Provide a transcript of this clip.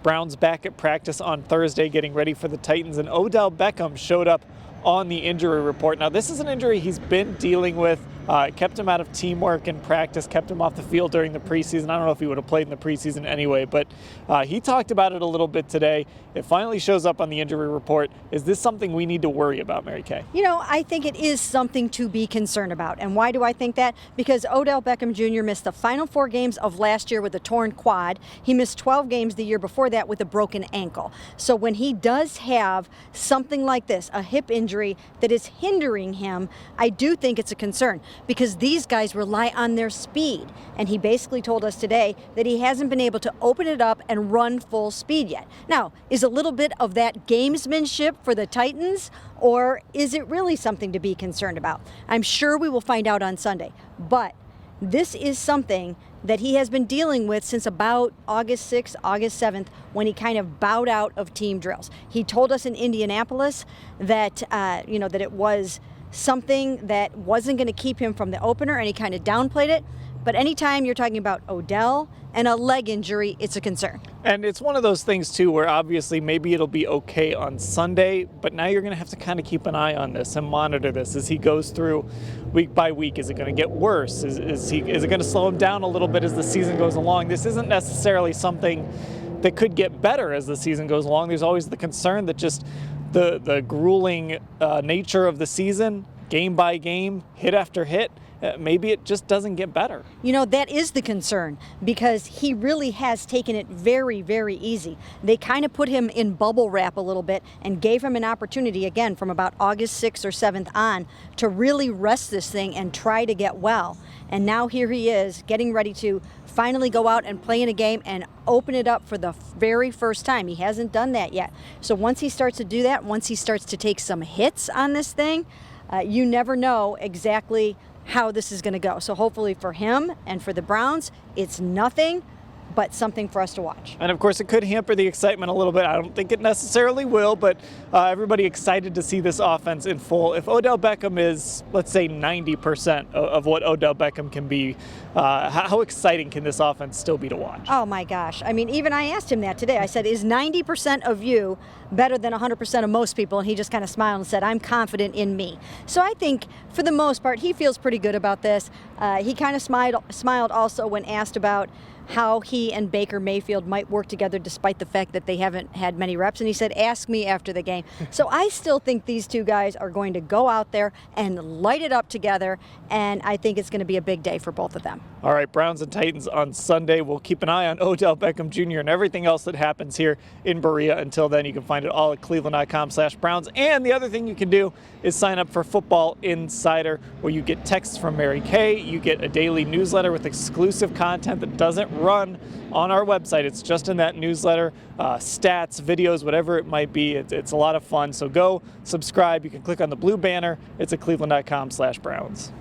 Browns back at practice on Thursday getting ready for the Titans, and Odell Beckham showed up on the injury report. Now, this is an injury he's been dealing with. It kept him out of teamwork and practice, kept him off the field during the preseason. I don't know if he would have played in the preseason anyway, but he talked about it a little bit today. It finally shows up on the injury report. Is this something we need to worry about, Mary Kay? You know, I think it is something to be concerned about. And why do I think that? Because Odell Beckham Jr. missed the final 4 games of last year with a torn quad. He missed 12 games the year before that with a broken ankle. So when he does have something like this, a hip injury that is hindering him, I do think it's a concern, because these guys rely on their speed. And he basically told us today that he hasn't been able to open it up and run full speed yet. Now, is a little bit of that gamesmanship for the Titans, or is it really something to be concerned about? I'm sure we will find out on Sunday. But this is something that he has been dealing with since about August 6th, August 7th, when he kind of bowed out of team drills. He told us in Indianapolis that, that it was something that wasn't going to keep him from the opener, and he kind of downplayed it. But anytime you're talking about Odell and a leg injury, it's a concern. And it's one of those things, too, where obviously maybe it'll be okay on Sunday, but now you're going to have to kind of keep an eye on this and monitor this as he goes through week by week. Is it going to get worse? Is it going to slow him down a little bit as the season goes along? This isn't necessarily something that could get better as the season goes along. There's always the concern that just the grueling nature of the season, game by game, hit after hit, maybe it just doesn't get better. You know, that is the concern, because he really has taken it very, very easy. They kind of put him in bubble wrap a little bit and gave him an opportunity, again, from about August 6th or 7th on, to really rest this thing and try to get well. And now here he is, getting ready to finally go out and play in a game and open it up for the very first time. He hasn't done that yet. So once he starts to do that, once he starts to take some hits on this thing, you never know exactly how this is going to go. So hopefully for him and for the Browns, it's nothing but something for us to watch. And of course, it could hamper the excitement a little bit. I don't think it necessarily will, but everybody excited to see this offense in full. If Odell Beckham is, let's say, 90% of what Odell Beckham can be, how exciting can this offense still be to watch? Oh my gosh. I mean, even I asked him that today. I said, is 90% of you better than 100% of most people? And he just kind of smiled and said, I'm confident in me. So I think for the most part, he feels pretty good about this. He kind of smiled also when asked about how he and Baker Mayfield might work together despite the fact that they haven't had many reps. And he said, ask me after the game. So I still think these two guys are going to go out there and light it up together. And I think it's going to be a big day for both of them. All right, Browns and Titans on Sunday. We'll keep an eye on Odell Beckham Jr. and everything else that happens here in Berea. Until then, you can find it all at cleveland.com/Browns. And the other thing you can do is sign up for Football Insider, where you get texts from Mary Kay. You get a daily newsletter with exclusive content that doesn't run on our website. It's just in that newsletter, stats, videos, whatever it might be. It's a lot of fun. So go subscribe. You can click on the blue banner. It's at cleveland.com/Browns.